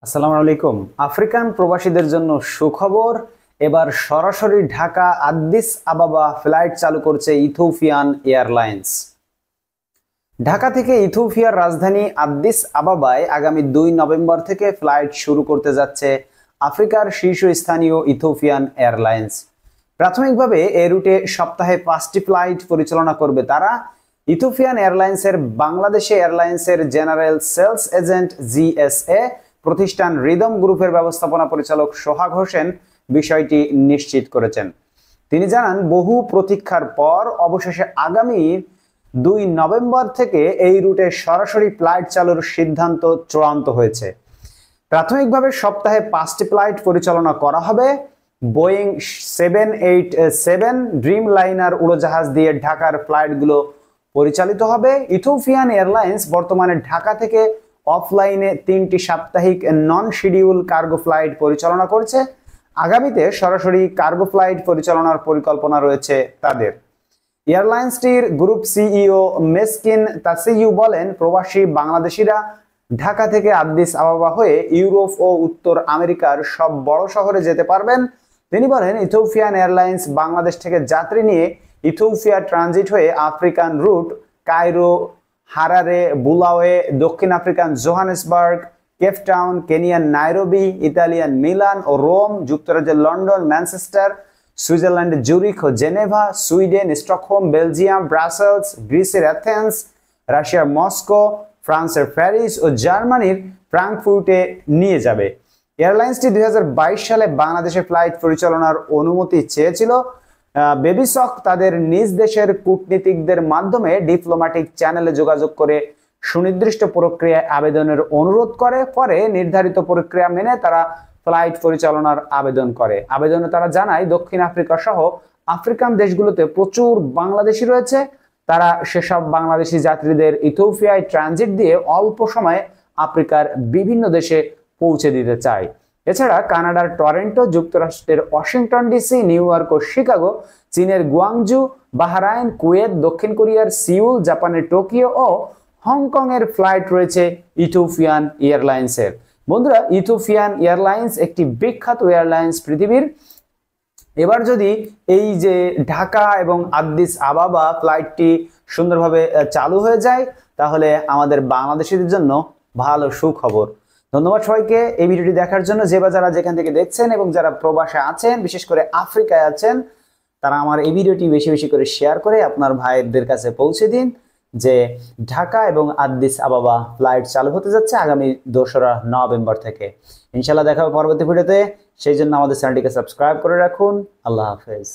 আসসালামু আলাইকুম। আফ্রিকান প্রবাসীদের জন্য সুখবর। এবার সরাসরি ঢাকা আদ্দিস আবাবা ফ্লাইট চালু করছে ইথিওপিয়ান এয়ারলাইন্স। ঢাকা থেকে ইথিওপিয়ার রাজধানী আদ্দিস আবাবায় আগামী 2 নভেম্বর থেকে ফ্লাইট শুরু করতে যাচ্ছে আফ্রিকার শীর্ষস্থানীয় ইথিওপিয়ান এয়ারলাইন্স। প্রাথমিকভাবে এই রুটে সপ্তাহে 5টি ফ্লাইট পরিচালনা করবে তারা। ইথিওপিয়ান এয়ারলাইন্সের বাংলাদেশে এয়ারলাইন্সের জেনারেল সেলস এজেন্ট জিএসএ প্রতিষ্ঠান রিদম গ্রুপের ব্যবস্থাপনা পরিচালক সোহাগ হোসেন বিষয়টি নিশ্চিত করেছেন। তিনি জানান, বহু প্রতীক্ষার পর অবশেষে আগামী 2 নভেম্বর থেকে এই রুটে সরাসরি ফ্লাইট চালুর সিদ্ধান্ত চূড়ান্ত হয়েছে। প্রাথমিকভাবে সপ্তাহে 5টি ফ্লাইট পরিচালনা করা হবে। বোয়িং 787 ড্রিম লাইনার উড়োজাহাজ দিয়ে ঢাকার ফ্লাইটগুলো পরিচালিত হবে। ইথিওপিয়ান এয়ারলাইন্স বর্তমানে ঢাকা থেকে অফলাইনে 3টি সাপ্তাহিক নন শিডিউল কার্গো ফ্লাইট পরিচালনা করছে। আগামীতে সরাসরি কার্গো ফ্লাইট পরিচালনার পরিকল্পনা রয়েছে তাদের। এয়ারলাইন্সটির গ্রুপ সিইও মেসকিন তাসিউ বলেন, প্রবাসী বাংলাদেশিরা ঢাকা থেকে আদ্দিস আবাবা হয়ে ইউরোপ ও উত্তর আমেরিকার সব বড় শহরে যেতে পারবেন। তিনি বলেন, ইথিওপিয়ান এয়ারলাইন্স বাংলাদেশ থেকে যাত্রী নিয়ে ইথিওপিয়া ট্রানজিট হয়ে African route Cairo, Harare, Bulawayo, দক্ষিণ African Johannesburg, Cape Town, Kenyan Nairobi, Italian Milan ও রোম, যুক্তরাজ্যের লন্ডন, ম্যানচেস্টার, সুইজারল্যান্ডের জুরিখ ও Geneva, Sweden Stockholm, Belgium Brussels, গ্রিসের অ্যাথেন্স, রাশিয়ার মস্কো, ফ্রান্সের প্যারিস ও জার্মানির ফ্রাঙ্কফুর্টে নিয়ে যাবে। এয়ারলাইন্সটি 2022 সালে বাংলাদেশে ফ্লাইট পরিচালনার অনুমতি চেয়েছিল। বেবিসক তাদের নিজ দেশের কূটনীতিকদের মাধ্যমে ডিপ্লোম্যাটিক চ্যানেলে যোগাযোগ করে সুনির্দিষ্ট প্রক্রিয়ায় আবেদনের অনুরোধ করে। পরে নির্ধারিত প্রক্রিয়া মেনে তারা ফ্লাইট পরিচালনার আবেদন করে। আবেদনে তারা জানায়, দক্ষিণ আফ্রিকা সহ আফ্রিকান দেশগুলোতে প্রচুর বাংলাদেশি রয়েছে। তারা সেসব বাংলাদেশি যাত্রীদের ইথিওপিয়ায় ট্রানজিট দিয়ে অল্প সময়ে আফ্রিকার বিভিন্ন দেশে পৌঁছে দিতে চায়। এছাড়া কানাডার টরেন্টো, যুক্তরাষ্ট্রের ওয়াশিংটন ডিসি, নিউ ইয়র্ক ও শিকাগো, চীনের গুয়াংজু, বাহরাইন, কুয়েত, দক্ষিণ কোরিয়ার সিউল, জাপানের টোকিও ও হংকং এর ফ্লাইট রয়েছে ইথিওপিয়ান এয়ারলাইন্সের। বন্ধুরা, ইথিওপিয়ান এয়ারলাইন্স একটি বিখ্যাত এয়ারলাইন্স পৃথিবীর। এবার যদি এই যে ঢাকা এবং আদ্দিস আবাবা ফ্লাইটটি সুন্দরভাবে চালু হয়ে যায়, তাহলে আমাদের বাংলাদেশিদের জন্য ভালো সুখবর। ধন্যবাদ সবাইকে এই ভিডিওটি দেখার জন্য। যে বা যারা যেখান থেকে দেখছেন এবং যারা প্রবাসে আছেন, বিশেষ করে আফ্রিকায় আছেন, তারা আমার এই ভিডিওটি বেশি বেশি করে শেয়ার করে আপনার ভাইদের কাছে পৌঁছে দিন যে ঢাকা এবং আদ্দিস আবাবা ফ্লাইট চালু হতে যাচ্ছে আগামী 2রা নভেম্বর থেকে। ইনশাল্লাহ দেখা হবে পরবর্তী ভিডিওতে। সেই জন্য আমাদের চ্যানেলটিকে সাবস্ক্রাইব করে রাখুন। আল্লাহ হাফেজ।